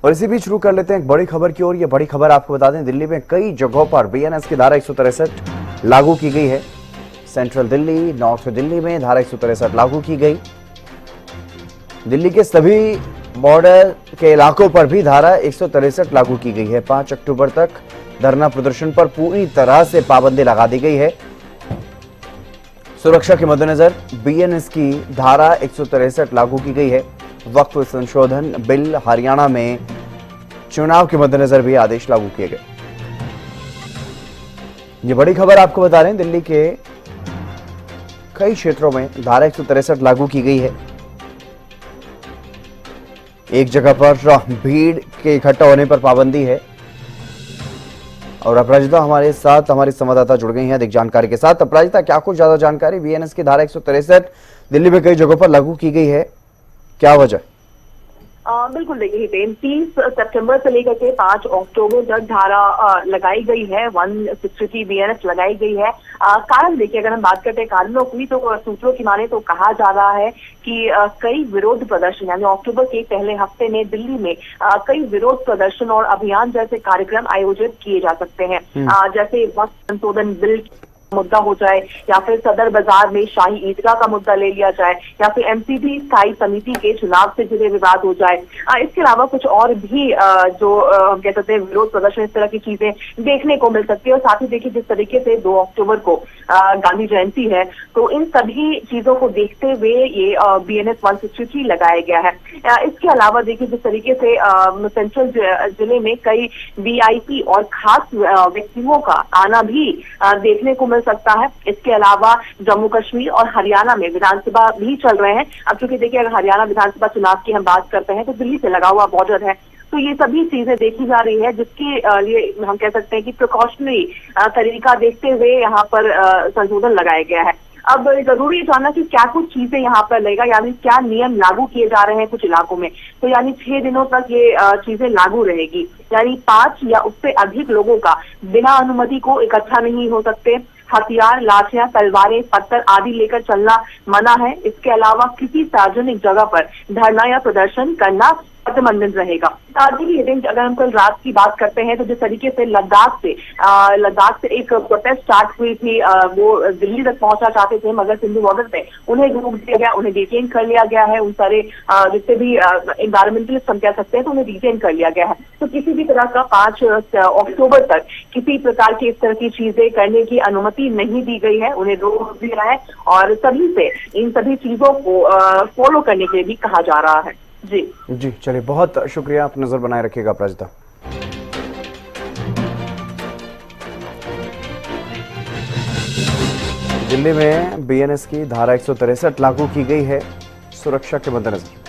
और इसी बीच शुरू कर लेते हैं एक बड़ी खबर की ओर। ये बड़ी खबर आपको बता दें, दिल्ली में कई जगहों पर बीएनएस की धारा 163 लागू की गई है। सेंट्रल दिल्ली, नॉर्थ दिल्ली में धारा 163 लागू की गई। दिल्ली के सभी बॉर्डर के इलाकों पर भी धारा 163 लागू की गई है। 5 अक्टूबर तक धरना प्रदर्शन पर पूरी तरह से पाबंदी लगा दी गई है। सुरक्षा के मद्देनजर बीएनएस की धारा 163 लागू की गई है। वक्फ संशोधन बिल हरियाणा में चुनाव के मद्देनजर भी आदेश लागू किए गए। ये बड़ी खबर आपको बता रहे हैं, दिल्ली के कई क्षेत्रों में धारा 163 लागू की गई है। एक जगह पर भीड़ के इकट्ठा होने पर पाबंदी है। और अपराजिता हमारे साथ, हमारी संवाददाता जुड़ गई हैं अधिक जानकारी के साथ। अपराजिता, क्या कुछ ज्यादा जानकारी? बीएनएस की धारा 163 दिल्ली में कई जगहों पर लागू की गई है, क्या वजह? बिल्कुल, देखिए हितेन, 30 सितंबर से लेकर के 5 अक्टूबर तक धारा लगाई गई है, 163 बीएनएस लगाई गई है। कारण देखिए, अगर हम बात करते हैं कारणों की, तो सूत्रों की माने तो कहा जा रहा है कि कई विरोध प्रदर्शन, यानी अक्टूबर के पहले हफ्ते में दिल्ली में कई विरोध प्रदर्शन और अभियान जैसे कार्यक्रम आयोजित किए जा सकते हैं। जैसे वक्फ संशोधन बिल मुद्दा हो जाए, या फिर सदर बाजार में शाही ईदगाह का मुद्दा ले लिया जाए, या फिर एमसीडी स्थायी समिति के चुनाव से जुड़े विवाद हो जाए। इसके अलावा कुछ और भी जो हम कह सकते हैं विरोध प्रदर्शन, इस तरह की चीजें देखने को मिल सकती है। और साथ ही देखिए, जिस तरीके से 2 अक्टूबर को गांधी जयंती है, तो इन सभी चीजों को देखते हुए ये बीएनएस 163 लगाया गया है। इसके अलावा देखिए, जिस तरीके से सेंट्रल जिले में कई वीआईपी और खास व्यक्तियों का आना भी देखने को मिल सकता है। इसके अलावा जम्मू कश्मीर और हरियाणा में विधानसभा भी चल रहे हैं। अब चूंकि देखिए, अगर हरियाणा विधानसभा चुनाव की हम बात करते हैं, तो दिल्ली से लगा हुआ बॉर्डर है, तो ये सभी चीजें देखी जा रही है, जिसके लिए हम कह सकते हैं कि प्रिकॉशनरी तरीका देखते हुए यहाँ पर संशोधन लगाया गया है। अब जरूरी जानना कि क्या कुछ चीजें यहाँ पर लगेगा, यानी क्या नियम लागू किए जा रहे हैं कुछ इलाकों में। तो यानी 6 दिनों तक ये चीजें लागू रहेगी, यानी 5 या उससे अधिक लोगों का बिना अनुमति को इकट्ठा नहीं हो सकते। हथियार, लाठियां, तलवारें, पत्थर आदि लेकर चलना मना है। इसके अलावा किसी सार्वजनिक जगह पर धरना या प्रदर्शन करना प्रतिबंधित रहेगा। देखिए, अगर हम कल रात की बात करते हैं, तो जिस तरीके से लद्दाख से एक प्रोटेस्ट स्टार्ट हुई थी, वो दिल्ली तक पहुंचना चाहते थे, मगर सिंधु बॉर्डर पे उन्हें रोक दिया गया, उन्हें डिटेन कर लिया गया है। उन सारे जितने भी एनवायरमेंटलिस्ट हम कह सकते हैं, तो उन्हें डिटेन कर लिया गया है। तो किसी भी तरह का 5 अक्टूबर तक किसी प्रकार की इस तरह की चीजें करने की अनुमति नहीं दी गई है, उन्हें रोक दिया है। और सभी से इन सभी चीजों को फॉलो करने के लिए भी कहा जा रहा है। जी, चलिए, बहुत शुक्रिया, आप नजर बनाए रखिएगा अपराजिता। दिल्ली में बीएनएस की धारा 163 लागू की गई है सुरक्षा के मद्देनजर।